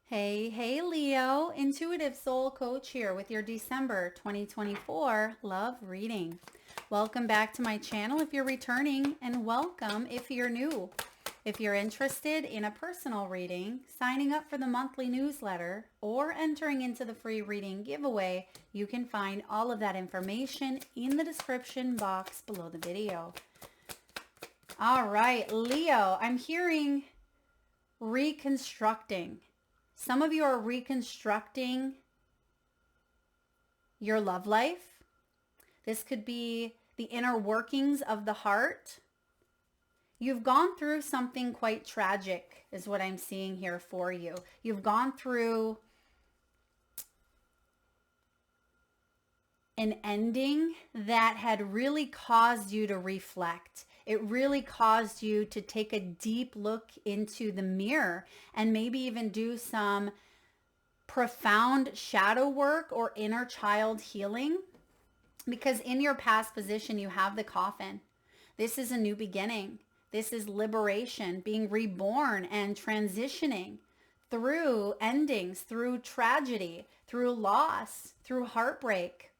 Hey, Leo, Intuitive Soul Coach here with your December 2024 love reading. Welcome back to my channel if you're returning, and welcome if you're new. If you're interested in a personal reading, signing up for the monthly newsletter, or entering into the free reading giveaway, you can find all of that information in the description box below the video. All right, Leo, I'm hearing reconstructing. Some of you are reconstructing your love life. This could be the inner workings of the heart. You've gone through something quite tragic, is what I'm seeing here for you. You've gone through an ending that had really caused you to reflect. It really caused you to take a deep look into the mirror and maybe even do some profound shadow work or inner child healing. Because in your past position, you have the coffin. This is a new beginning. This is liberation, being reborn and transitioning through endings, through tragedy, through loss, through heartbreak.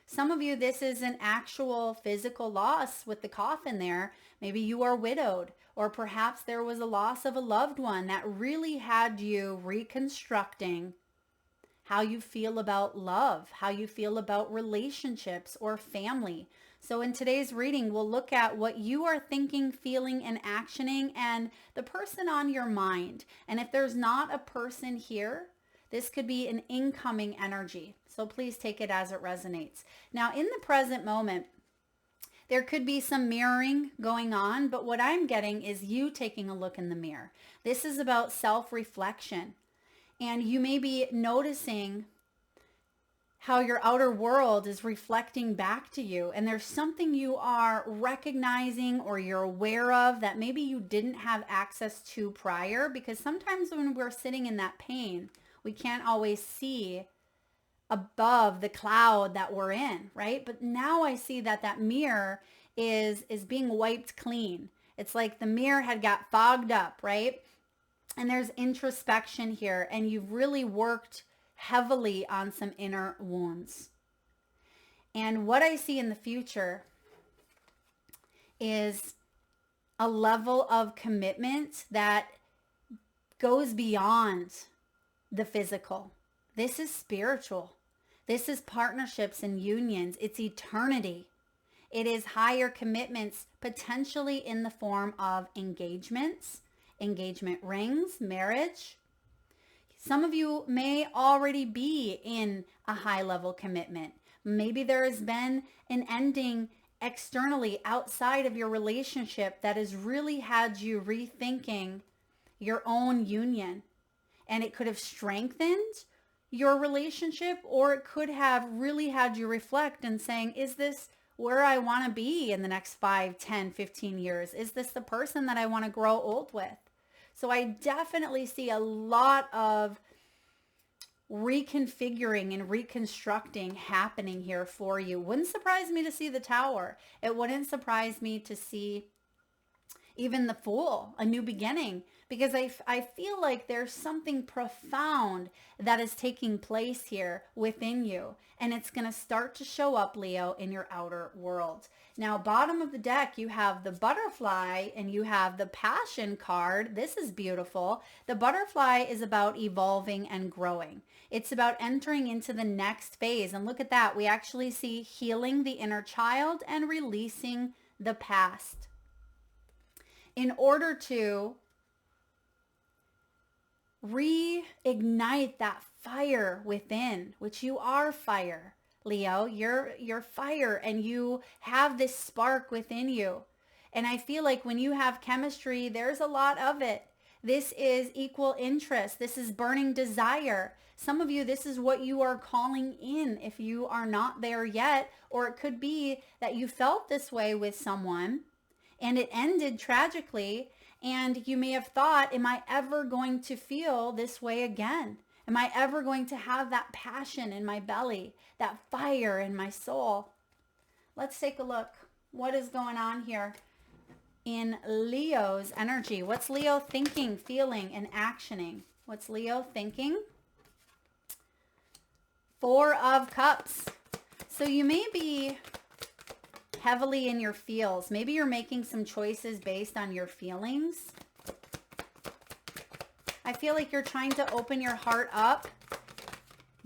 Some of you, this is an actual physical loss with the coffin there. Maybe you are widowed, or perhaps there was a loss of a loved one that really had you reconstructing how you feel about love, how you feel about relationships or family. So in today's reading, we'll look at what you are thinking, feeling, and actioning, and the person on your mind. And if there's not a person here, this could be an incoming energy. So please take it as it resonates. Now, in the present moment, there could be some mirroring going on, but what I'm getting is you taking a look in the mirror. This is about self-reflection. And you may be noticing how your outer world is reflecting back to you. And there's something you are recognizing or you're aware of that maybe you didn't have access to prior, because sometimes when we're sitting in that pain, we can't always see above the cloud that we're in, right? But now I see that that mirror is being wiped clean. It's like the mirror had got fogged up, right? And there's introspection here, and you've really worked heavily on some inner wounds. And what I see in the future is a level of commitment that goes beyond the physical. This is spiritual. This is partnerships and unions. It's eternity. It is higher commitments, potentially in the form of engagements, engagement rings, marriage. Some of you may already be in a high level commitment. Maybe there has been an ending externally outside of your relationship that has really had you rethinking your own union. And it could have strengthened your relationship, or it could have really had you reflect and saying, is this where I want to be in the next 5, 10, 15 years? Is this the person that I want to grow old with? So I definitely see a lot of reconfiguring and reconstructing happening here for you. Wouldn't surprise me to see the Tower. It wouldn't surprise me to see even the Fool, a new beginning, because I feel like there's something profound that is taking place here within you, and it's going to start to show up, Leo, in your outer world. Now, bottom of the deck, you have the butterfly and you have the passion card. This is beautiful. The butterfly is about evolving and growing. It's about entering into the next phase. And look at that. We actually see healing the inner child and releasing the past. In order to reignite that fire within, which you are fire, Leo, you're fire, and you have this spark within you. And I feel like when you have chemistry, there's a lot of it. This is equal interest. This is burning desire. Some of you, this is what you are calling in if you are not there yet. Or it could be that you felt this way with someone and it ended tragically, and you may have thought, am I ever going to feel this way again? Am I ever going to have that passion in my belly, that fire in my soul? Let's take a look. What is going on here in Leo's energy? What's Leo thinking, feeling, and actioning? What's Leo thinking? Four of Cups. So you may be heavily in your feels. Maybe you're making some choices based on your feelings. I feel like you're trying to open your heart up,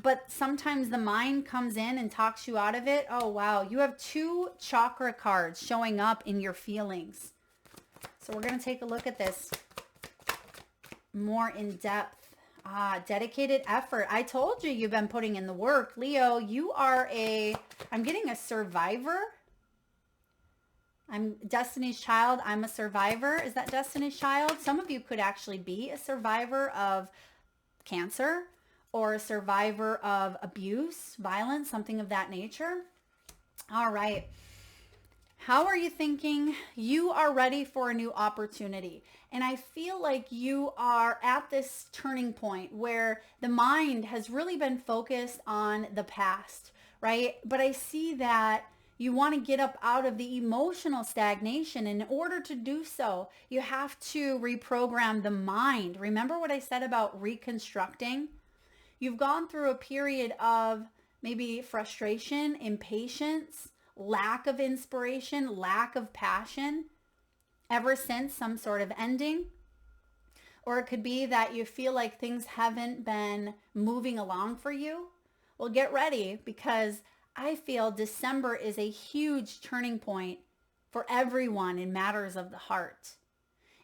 but sometimes the mind comes in and talks you out of it. Oh, wow. You have 2 chakra cards showing up in your feelings. So we're going to take a look at this more in depth. Dedicated effort. I told you you've been putting in the work. Leo, you are I'm getting a survivor. I'm Destiny's Child. I'm a survivor. Is that Destiny's Child? Some of you could actually be a survivor of cancer or a survivor of abuse, violence, something of that nature. All right. How are you thinking? You are ready for a new opportunity. And I feel like you are at this turning point where the mind has really been focused on the past, right? But I see that you want to get up out of the emotional stagnation. In order to do so, you have to reprogram the mind. Remember what I said about reconstructing? You've gone through a period of maybe frustration, impatience, lack of inspiration, lack of passion ever since some sort of ending. Or it could be that you feel like things haven't been moving along for you. Well, get ready, because I feel December is a huge turning point for everyone in matters of the heart.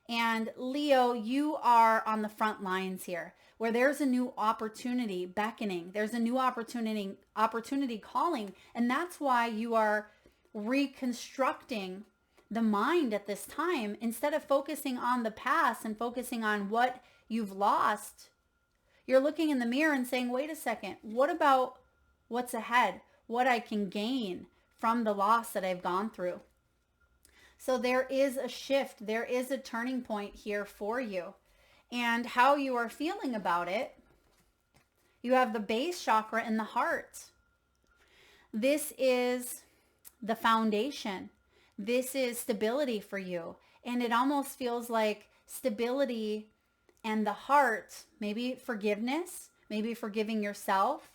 And Leo, you are on the front lines here, where there's a new opportunity beckoning. There's a new opportunity calling. And that's why you are reconstructing the mind at this time. Instead of focusing on the past and focusing on what you've lost, you're looking in the mirror and saying, wait a second, what about what's ahead? What I can gain from the loss that I've gone through. So there is a shift. There is a turning point here for you. And how you are feeling about it, you have the base chakra in the heart. This is the foundation. This is stability for you. And it almost feels like stability and the heart, maybe forgiveness, maybe forgiving yourself,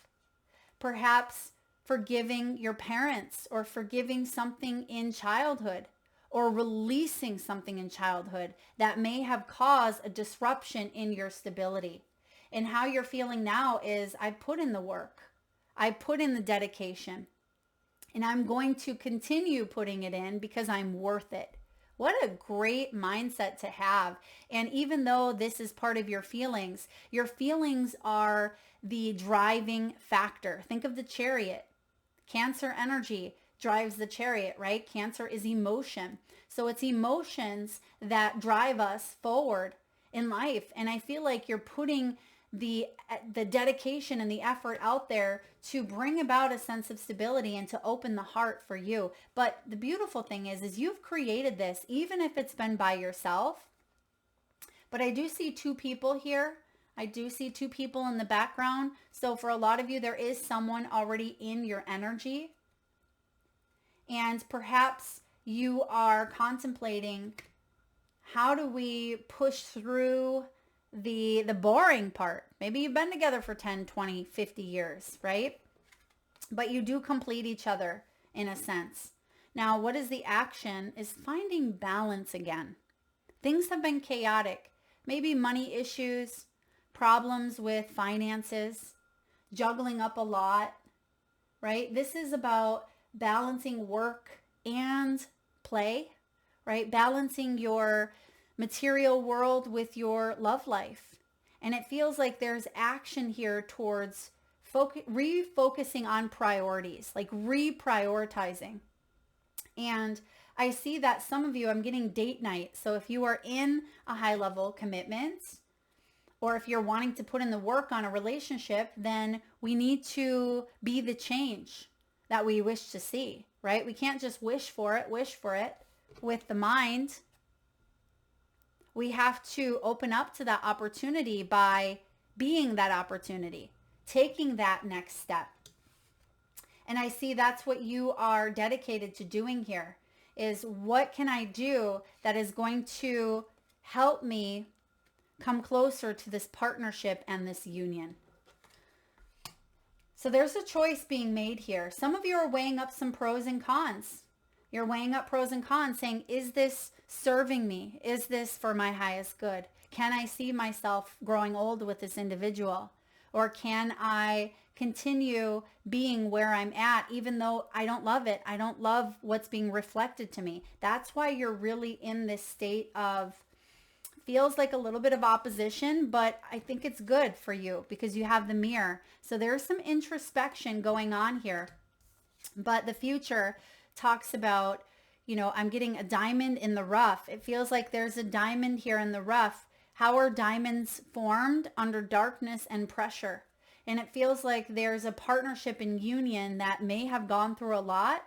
perhaps forgiving your parents, or forgiving something in childhood, or releasing something in childhood that may have caused a disruption in your stability. And how you're feeling now is, I put in the work. I put in the dedication. And I'm going to continue putting it in because I'm worth it. What a great mindset to have. And even though this is part of your feelings are the driving factor. Think of the chariot. Cancer energy drives the chariot, right? Cancer is emotion. So it's emotions that drive us forward in life. And I feel like you're putting the dedication and the effort out there to bring about a sense of stability and to open the heart for you. But the beautiful thing is you've created this, even if it's been by yourself. But I do see 2 people here. I do see 2 people in the background. So for a lot of you, there is someone already in your energy. And perhaps you are contemplating, how do we push through the boring part? Maybe you've been together for 10, 20, 50 years, right? But you do complete each other in a sense. Now, what is the action is finding balance again. Things have been chaotic. Maybe money issues, problems with finances, juggling up a lot, right? This is about balancing work and play, right? Balancing your material world with your love life. And it feels like there's action here towards refocusing on priorities, like reprioritizing. And I see that some of you, I'm getting date night. So if you are in a high level commitment, or if you're wanting to put in the work on a relationship, then we need to be the change that we wish to see, right? We can't just wish for it with the mind. We have to open up to that opportunity by being that opportunity, taking that next step. And I see that's what you are dedicated to doing here, is what can I do that is going to help me come closer to this partnership and this union. So there's a choice being made here. Some of you are weighing up some pros and cons. You're weighing up pros and cons, saying, is this serving me? Is this for my highest good? Can I see myself growing old with this individual? Or can I continue being where I'm at, even though I don't love it? I don't love what's being reflected to me. That's why you're really in this state of, feels like a little bit of opposition, but I think it's good for you because you have the mirror. So there's some introspection going on here. But the future talks about, you know, I'm getting a diamond in the rough. It feels like there's a diamond here in the rough. How are diamonds formed? Under darkness and pressure. And it feels like there's a partnership and union that may have gone through a lot,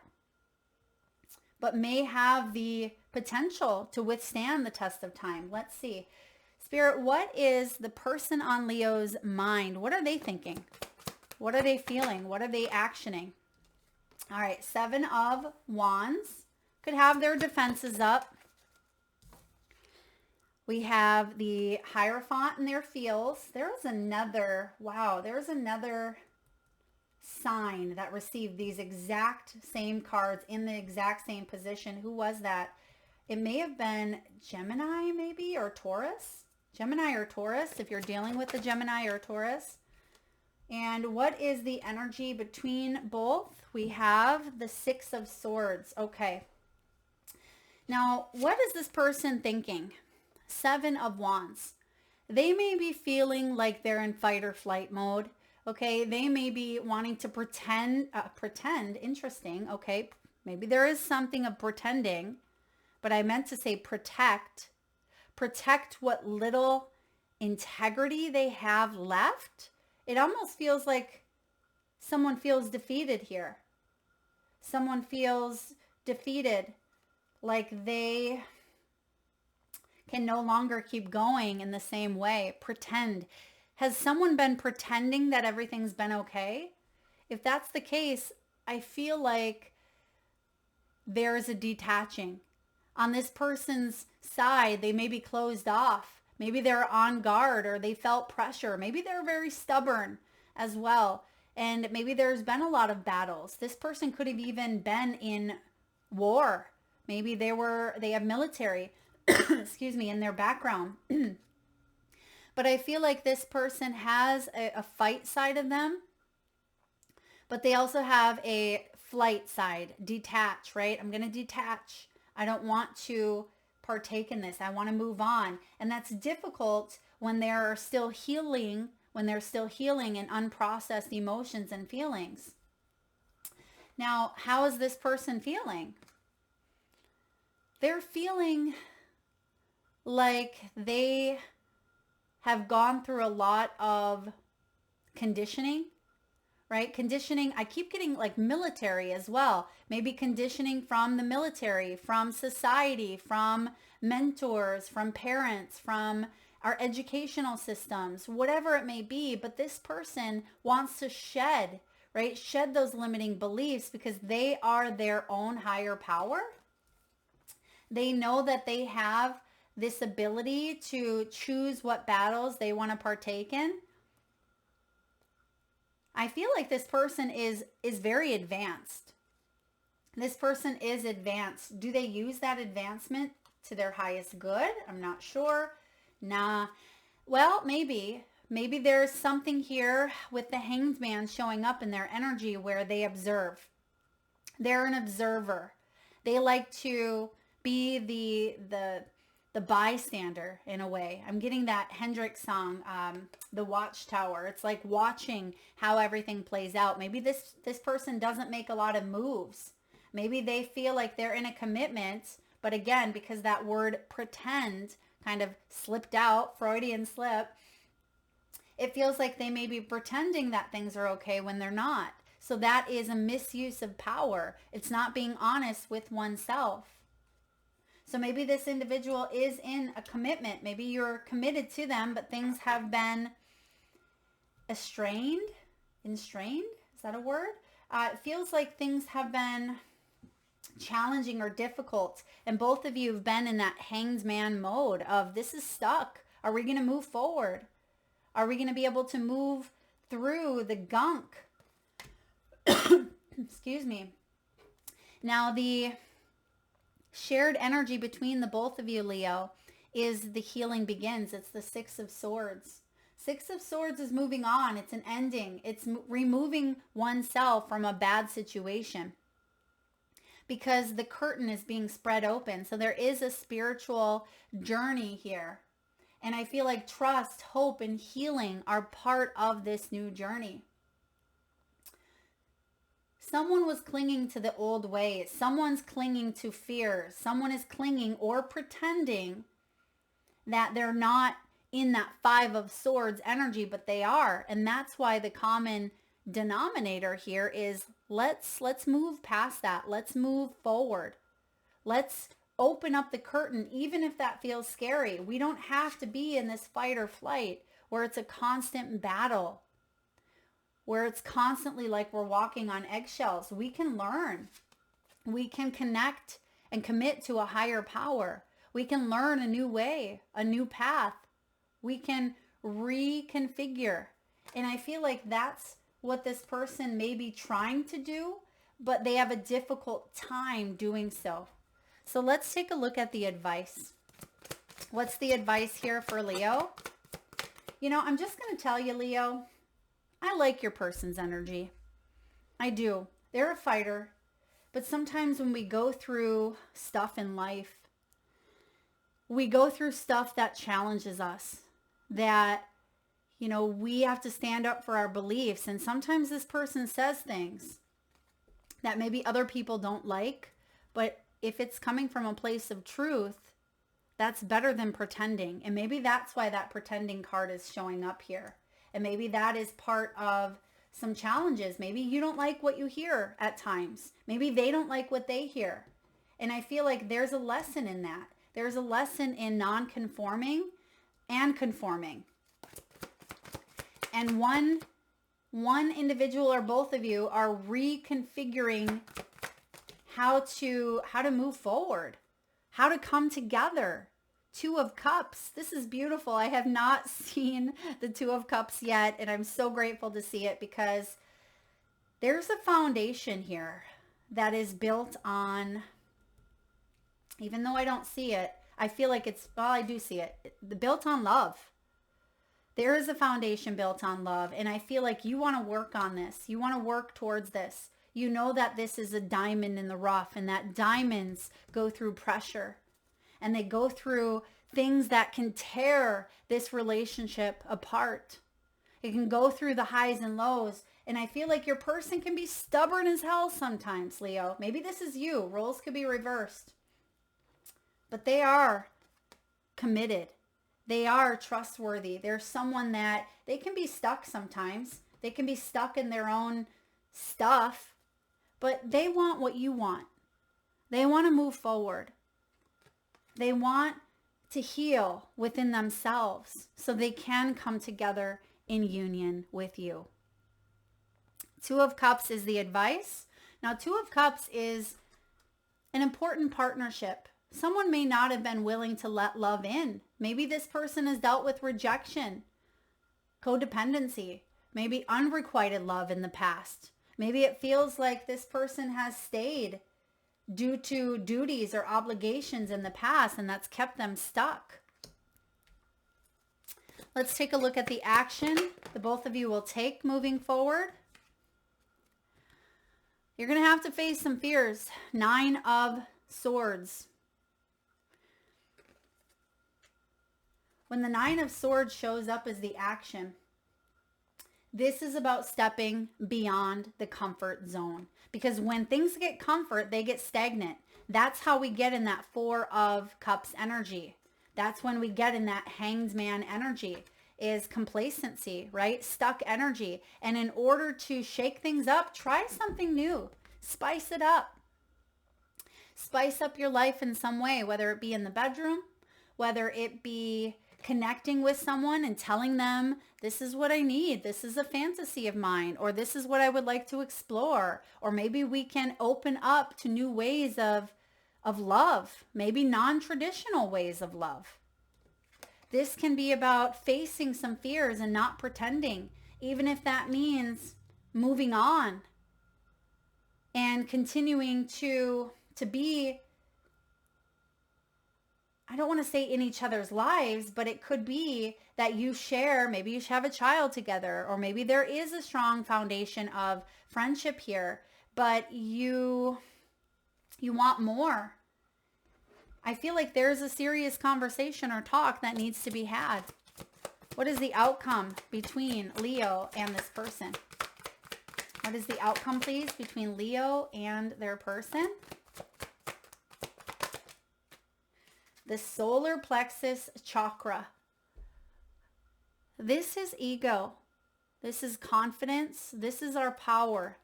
but may have the potential to withstand the test of time. Let's see. Spirit, what is the person on Leo's mind? What are they thinking? What are they feeling? What are they actioning? All right, 7 of Wands. Could have their defenses up. We have the Hierophant in their feels. There was another, wow, there's another sign that received these exact same cards in the exact same position. Who was that? It may have been Gemini maybe, or Taurus. Gemini or Taurus, if you're dealing with the Gemini or Taurus. And what is the energy between both? We have the 6 of Swords. Okay. Now, what is this person thinking? 7 of Wands. They may be feeling like they're in fight or flight mode. Okay. They may be wanting to pretend, interesting. Okay. Maybe there is something of pretending, but I meant to say protect what little integrity they have left. It almost feels like someone feels defeated here. Someone feels defeated, like they can no longer keep going in the same way. Pretend. Has someone been pretending that everything's been okay? If that's the case, I feel like there's a detaching. On this person's side, they may be closed off. Maybe they're on guard, or they felt pressure. Maybe they're very stubborn as well. And maybe there's been a lot of battles. This person could have even been in war. Maybe they have military, excuse me, in their background. But I feel like this person has a fight side of them, but they also have a flight side, detach, right? I'm going to detach. I don't want to partake in this. I want to move on. And that's difficult when they're still healing, and unprocessed emotions and feelings. Now, how is this person feeling? They're feeling like they have gone through a lot of conditioning, right? Conditioning, I keep getting like military as well. Maybe conditioning from the military, from society, from mentors, from parents, from our educational systems, whatever it may be. But this person wants to shed, right? Shed those limiting beliefs because they are their own higher power. They know that they have this ability to choose what battles they want to partake in. I feel like this person is very advanced. This person is advanced. Do they use that advancement to their highest good? I'm not sure. Nah. Well, maybe. Maybe there's something here with the Hanged Man showing up in their energy where they observe. They're an observer. They like to be the bystander in a way. I'm getting that Hendrix song, The Watchtower. It's like watching how everything plays out. Maybe this person doesn't make a lot of moves. Maybe they feel like they're in a commitment, but again, because that word pretend kind of slipped out, Freudian slip, it feels like they may be pretending that things are okay when they're not. So that is a misuse of power. It's not being honest with oneself. So maybe this individual is in a commitment. Maybe you're committed to them, but things have been estranged. Is that a word? It feels like things have been challenging or difficult. And both of you have been in that hanged man mode of this is stuck. Are we going to move forward? Are we going to be able to move through the gunk? Excuse me. Now, the shared energy between the both of you, Leo, is the healing begins. It's the Six of Swords. Six of Swords is moving on. It's an ending. It's removing oneself from a bad situation because the curtain is being spread open. So there is a spiritual journey here. And I feel like trust, hope, and healing are part of this new journey. Someone was clinging to the old ways. Someone's clinging to fear. Someone is clinging or pretending that they're not in that Five of Swords energy, but they are. And that's why the common denominator here is let's move past that. Let's move forward. Let's open up the curtain, even if that feels scary. We don't have to be in this fight or flight where it's a constant battle, where it's constantly like we're walking on eggshells. We can learn. We can connect and commit to a higher power. We can learn a new way, a new path. We can reconfigure. And I feel like that's what this person may be trying to do, but they have a difficult time doing so. So let's take a look at the advice. What's the advice here for Leo? You know, I'm just going to tell you, Leo, I like your person's energy. I do. They're a fighter. But sometimes when we go through stuff in life, we go through stuff that challenges us, that, you know, we have to stand up for our beliefs. And sometimes this person says things that maybe other people don't like, but if it's coming from a place of truth, that's better than pretending. And maybe that's why that pretending card is showing up here. And maybe that is part of some challenges. Maybe you don't like what you hear at times. Maybe they don't like what they hear. And I feel like there's a lesson in that. There's a lesson in non-conforming and conforming. And one individual or both of you are reconfiguring how to move forward, how to come together. Two of Cups. This is beautiful. I have not seen the Two of Cups yet, and I'm so grateful to see it because there's a foundation here that is built on, even though I don't see it, I feel like it's, well, I do see it, built on love. There is a foundation built on love, and I feel like you want to work on this. You want to work towards this. You know that this is a diamond in the rough, and that diamonds go through pressure. And they go through things that can tear this relationship apart. It can go through the highs and lows. And I feel like your person can be stubborn as hell sometimes, Leo. Maybe this is you. Roles could be reversed. But they are committed. They are trustworthy. They're someone that they can be stuck sometimes. They can be stuck in their own stuff. But they want what you want. They want to move forward. They want to heal within themselves so they can come together in union with you. Two of Cups is the advice. Now, Two of Cups is an important partnership. Someone may not have been willing to let love in. Maybe this person has dealt with rejection, codependency, maybe unrequited love in the past. Maybe it feels like this person has stayed due to duties or obligations in the past, and that's kept them stuck. Let's take a look at the action the both of you will take moving forward. You're going to have to face some fears. Nine of Swords. When the Nine of Swords shows up as the action, this is about stepping beyond the comfort zone. Because when things get comfort, they get stagnant. That's how we get in that Four of Cups energy. That's when we get in that Hanged Man energy, is complacency, right? Stuck energy. And in order to shake things up, try something new. Spice it up. Spice up your life in some way, whether it be in the bedroom, whether it be connecting with someone and telling them, this is what I need. This is a fantasy of mine, or this is what I would like to explore. Or maybe we can open up to new ways of love, maybe non-traditional ways of love. This can be about facing some fears and not pretending, even if that means moving on and continuing to be, I don't want to say in each other's lives, but it could be that you share, maybe you should have a child together, or maybe there is a strong foundation of friendship here, but you want more. I feel like there's a serious conversation or talk that needs to be had. What is the outcome between Leo and this person? What is the outcome, please, between Leo and their person? The solar plexus chakra. This is ego. This is confidence. This is our power.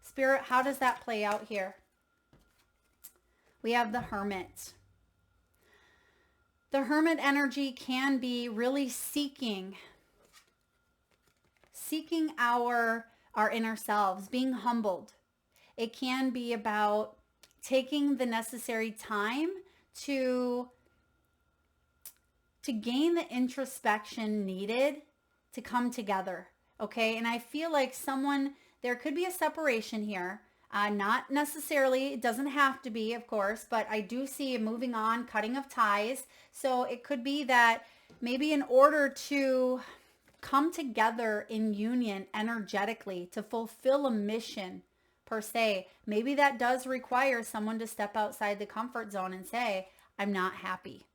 Spirit, how does that play out here? We have the Hermit. The Hermit energy can be really seeking our inner selves, being humbled. It can be about taking the necessary time to gain the introspection needed to come together. Okay. And I feel like there could be a separation here. Not necessarily, it doesn't have to be, of course, but I do see a moving on, cutting of ties. So it could be that maybe in order to come together in union energetically to fulfill a mission per se, maybe that does require someone to step outside the comfort zone and say, I'm not happy.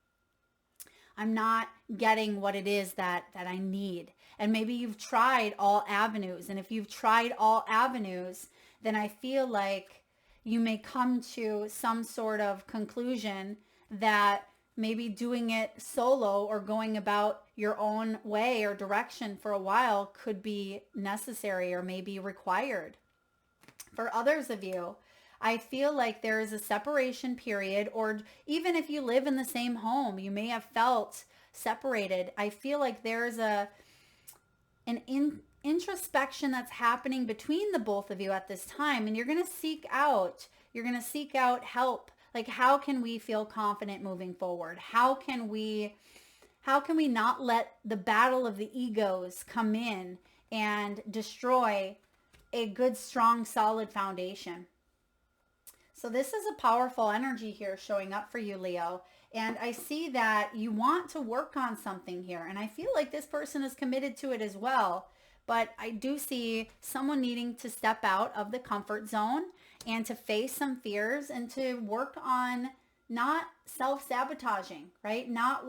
I'm not getting what it is that I need. And maybe you've tried all avenues. And if you've tried all avenues, then I feel like you may come to some sort of conclusion that maybe doing it solo or going about your own way or direction for a while could be necessary or maybe required. For others of you, I feel like there is a separation period, or even if you live in the same home, you may have felt separated. I feel like there's an introspection that's happening between the both of you at this time, and you're going to seek out help. Like, how can we feel confident moving forward? How can we not let the battle of the egos come in and destroy a good, strong, solid foundation? So this is a powerful energy here showing up for you, Leo. And I see that you want to work on something here. And I feel like this person is committed to it as well. But I do see someone needing to step out of the comfort zone and to face some fears and to work on not self-sabotaging, right? Not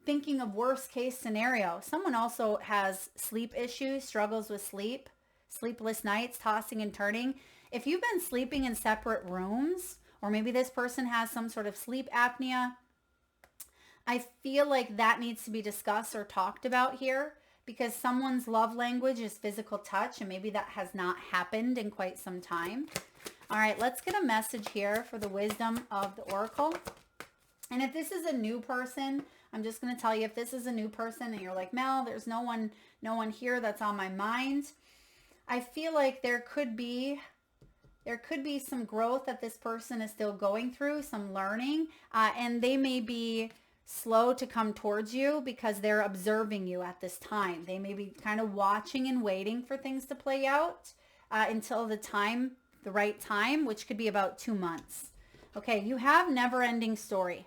thinking of worst case scenario. Someone also has sleep issues, struggles with sleep, sleepless nights, tossing and turning. If you've been sleeping in separate rooms, or maybe this person has some sort of sleep apnea, I feel like that needs to be discussed or talked about here, because someone's love language is physical touch, and maybe that has not happened in quite some time. All right, let's get a message here for the wisdom of the oracle. And if this is a new person, I'm just going to tell you, if this is a new person and you're like, Mel, there's no one here that's on my mind, I feel like there could be some growth that this person is still going through, some learning, and they may be slow to come towards you because they're observing you at this time. They may be kind of watching and waiting for things to play out until the right time, which could be about 2 months. Okay, you have never-ending story.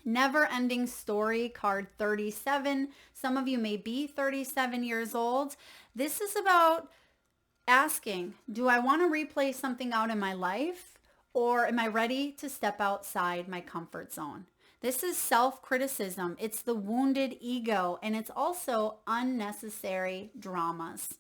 Never-ending story, card 37. Some of you may be 37 years old. This is about asking, do I want to replay something out in my life, or am I ready to step outside my comfort zone? This is self-criticism. It's the wounded ego, and it's also unnecessary dramas.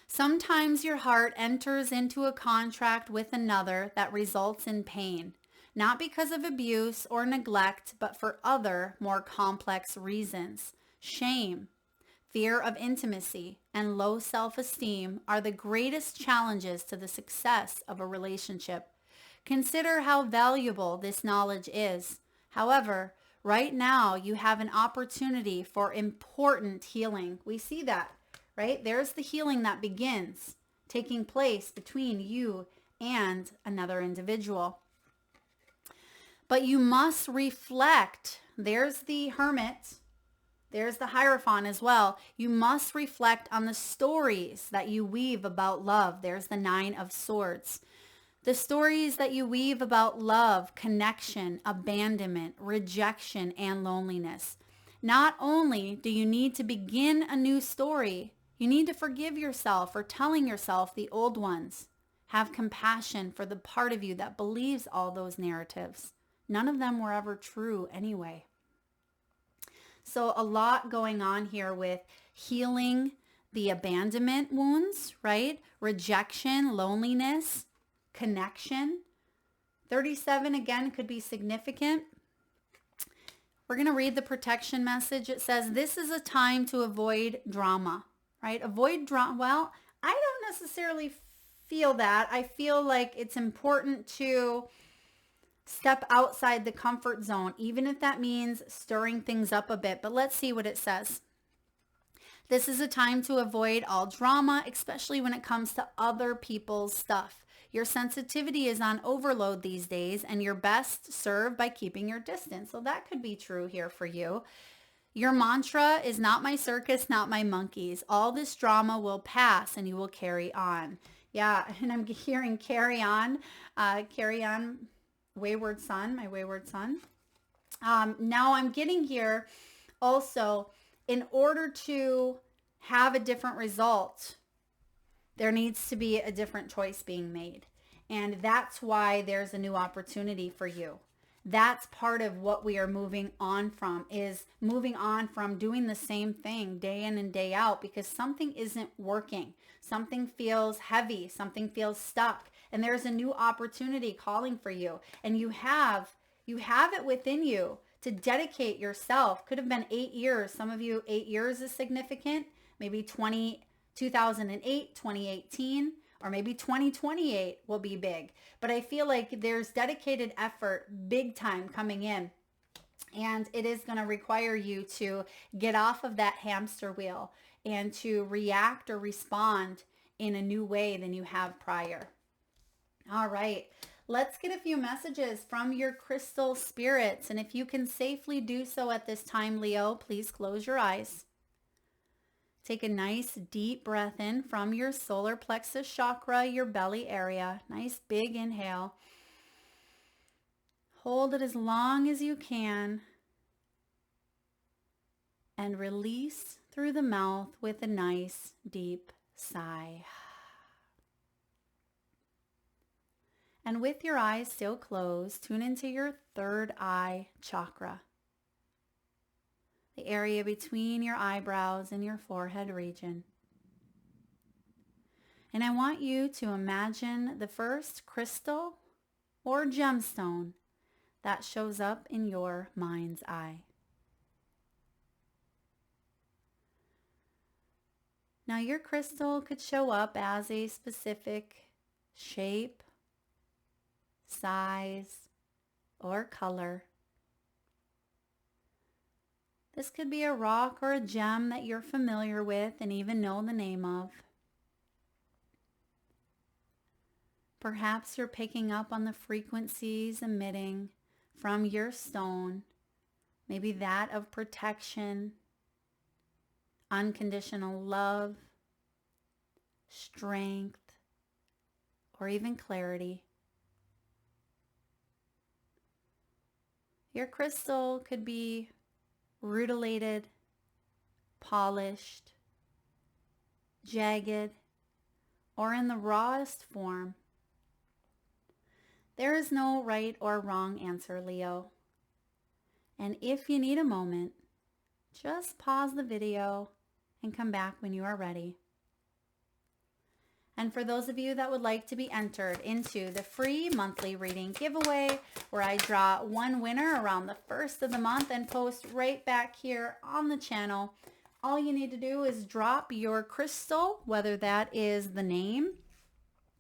Sometimes your heart enters into a contract with another that results in pain, not because of abuse or neglect, but for other, more complex reasons. Shame, fear of intimacy, and low self-esteem are the greatest challenges to the success of a relationship. Consider how valuable this knowledge is. However, right now you have an opportunity for important healing. We see that, right? There's the healing that begins taking place between you and another individual. But you must reflect. There's the Hermit. There's the Hierophant as well. You must reflect on the stories that you weave about love. There's the Nine of Swords. The stories that you weave about love, connection, abandonment, rejection, and loneliness. Not only do you need to begin a new story, you need to forgive yourself for telling yourself the old ones. Have compassion for the part of you that believes all those narratives. None of them were ever true anyway. So a lot going on here with healing the abandonment wounds, right? Rejection, loneliness, connection. 37 again could be significant. We're going to read the protection message. It says, this is a time to avoid drama, right? Avoid drama. Well, I don't necessarily feel that. I feel like it's important to step outside the comfort zone, even if that means stirring things up a bit. But let's see what it says. This is a time to avoid all drama, especially when it comes to other people's stuff. Your sensitivity is on overload these days, and you're best served by keeping your distance. So that could be true here for you. Your mantra is not my circus, not my monkeys. All this drama will pass and you will carry on. Yeah, and I'm hearing carry on, wayward son, my wayward son. Now I'm getting here also, in order to have a different result, there needs to be a different choice being made. And that's why there's a new opportunity for you. That's part of what we are moving on from, is moving on from doing the same thing day in and day out because something isn't working. Something feels heavy. Something feels stuck. And there's a new opportunity calling for you. And you have it within you to dedicate yourself. Could have been 8 years. Some of you, 8 years is significant. Maybe 2008, 2018, or maybe 2028 will be big. But I feel like there's dedicated effort, big time coming in. And it is going to require you to get off of that hamster wheel and to react or respond in a new way than you have prior. All right, let's get a few messages from your crystal spirits. And if you can safely do so at this time, Leo, please close your eyes. Take a nice deep breath in from your solar plexus chakra, your belly area. Nice big inhale. Hold it as long as you can. And release through the mouth with a nice deep sigh. And with your eyes still closed, tune into your third eye chakra, the area between your eyebrows and your forehead region. And I want you to imagine the first crystal or gemstone that shows up in your mind's eye. Now your crystal could show up as a specific shape, size, or color. This could be a rock or a gem that you're familiar with and even know the name of. Perhaps you're picking up on the frequencies emitting from your stone, maybe that of protection, unconditional love, strength, or even clarity. Your crystal could be rutilated, polished, jagged, or in the rawest form. There is no right or wrong answer, Leo. And if you need a moment, just pause the video and come back when you are ready. And for those of you that would like to be entered into the free monthly reading giveaway, where I draw one winner around the first of the month and post right back here on the channel, all you need to do is drop your crystal, whether that is the name,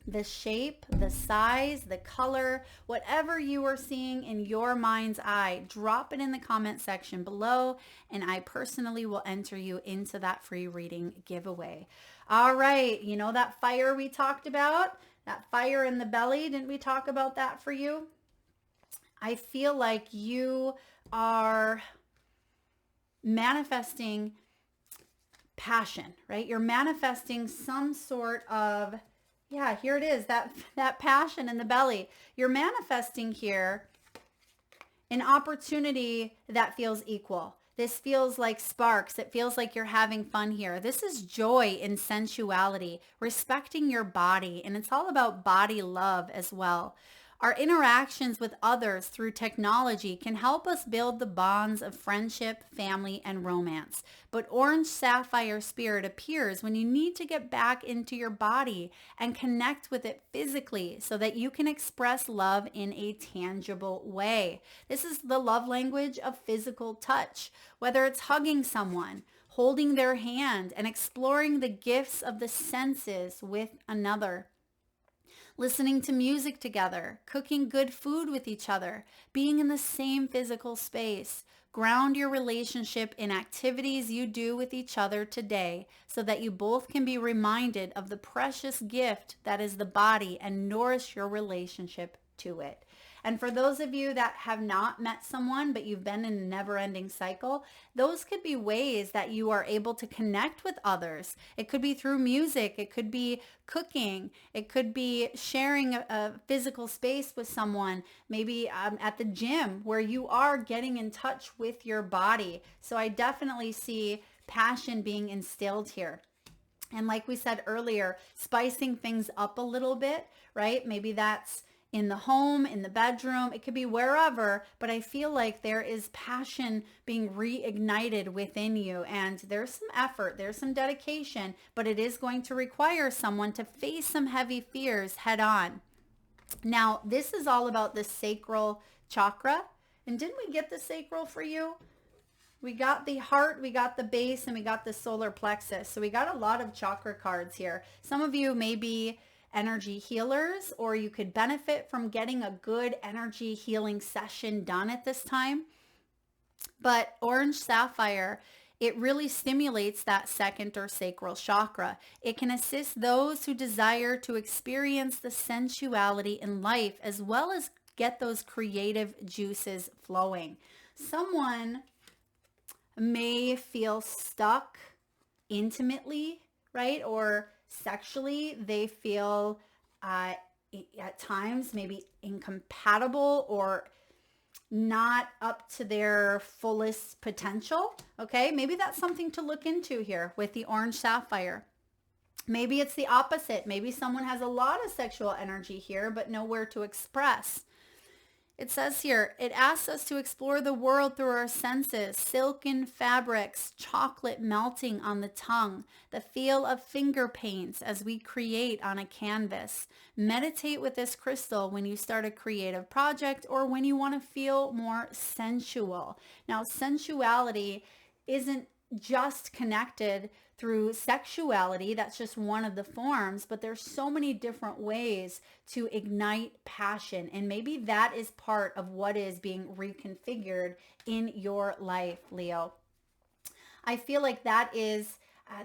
the shape, the size, the color, whatever you are seeing in your mind's eye, drop it in the comment section below, and I personally will enter you into that free reading giveaway. All right, you know that fire we talked about? That fire in the belly, didn't we talk about that for you? I feel like you are manifesting passion, right? You're manifesting some sort of, yeah, here it is, that passion in the belly. You're manifesting here an opportunity that feels equal. This feels like sparks. It feels like you're having fun here. This is joy in sensuality, respecting your body, and it's all about body love as well. Our interactions with others through technology can help us build the bonds of friendship, family, and romance. But orange sapphire spirit appears when you need to get back into your body and connect with it physically so that you can express love in a tangible way. This is the love language of physical touch, whether it's hugging someone, holding their hand, and exploring the gifts of the senses with another. Listening to music together, cooking good food with each other, being in the same physical space. Ground your relationship in activities you do with each other today so that you both can be reminded of the precious gift that is the body and nourish your relationship to it. And for those of you that have not met someone, but you've been in a never-ending cycle, those could be ways that you are able to connect with others. It could be through music. It could be cooking. It could be sharing a physical space with someone, maybe at the gym where you are getting in touch with your body. So I definitely see passion being instilled here. And like we said earlier, spicing things up a little bit, right? Maybe that's in the home, in the bedroom, it could be wherever, but I feel like there is passion being reignited within you, and there's some effort, there's some dedication, but it is going to require someone to face some heavy fears head on. Now, this is all about the sacral chakra, and didn't we get the sacral for you? We got the heart, we got the base, and we got the solar plexus. So we got a lot of chakra cards here. Some of you may be energy healers, or you could benefit from getting a good energy healing session done at this time. But orange sapphire, it really stimulates that second or sacral chakra. It can assist those who desire to experience the sensuality in life as well as get those creative juices flowing. Someone may feel stuck intimately, right? Or sexually, they feel at times maybe incompatible or not up to their fullest potential. Okay, maybe that's something to look into here with the orange sapphire. Maybe it's the opposite. Maybe someone has a lot of sexual energy here, but nowhere to express. It says here, it asks us to explore the world through our senses, silken fabrics, chocolate melting on the tongue, the feel of finger paints as we create on a canvas. Meditate with this crystal when you start a creative project or when you want to feel more sensual. Now, sensuality isn't just connected through sexuality. That's just one of the forms, but there's so many different ways to ignite passion. And maybe that is part of what is being reconfigured in your life, Leo. I feel like that is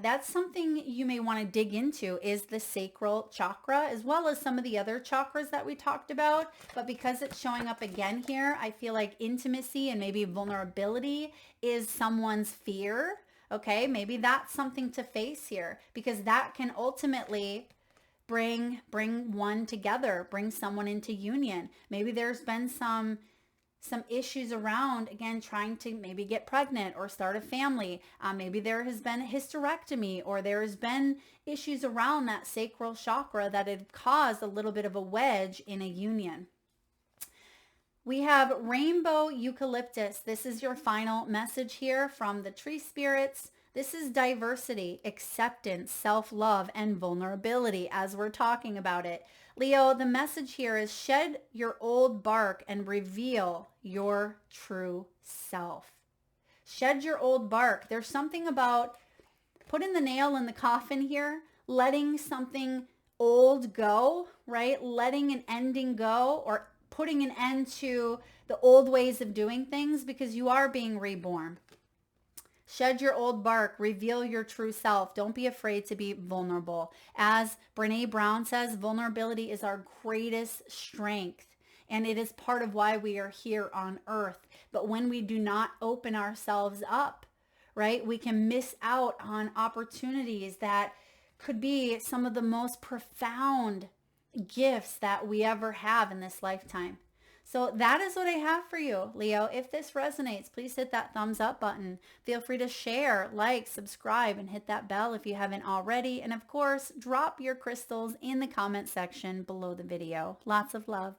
that's something you may want to dig into, is the sacral chakra, as well as some of the other chakras that we talked about. But because it's showing up again here, I feel like intimacy and maybe vulnerability is someone's fear. Okay, maybe that's something to face here, because that can ultimately bring one together, bring someone into union. Maybe there's been some issues around, again, trying to maybe get pregnant or start a family. Maybe there has been a hysterectomy, or there's been issues around that sacral chakra that had caused a little bit of a wedge in a union. We have rainbow eucalyptus. This is your final message here from the tree spirits. This is diversity, acceptance, self-love, and vulnerability as we're talking about it. Leo, the message here is shed your old bark and reveal your true self. Shed your old bark. There's something about putting the nail in the coffin here, letting something old go, right? Letting an ending go, or putting an end to the old ways of doing things, because you are being reborn. Shed your old bark, reveal your true self. Don't be afraid to be vulnerable. As Brene Brown says, vulnerability is our greatest strength. And it is part of why we are here on earth. But when we do not open ourselves up, right, we can miss out on opportunities that could be some of the most profound gifts that we ever have in this lifetime. So that is what I have for you, Leo. If this resonates, please hit that thumbs up button. Feel free to share, like, subscribe, and hit that bell if you haven't already. And of course, drop your crystals in the comment section below the video. Lots of love.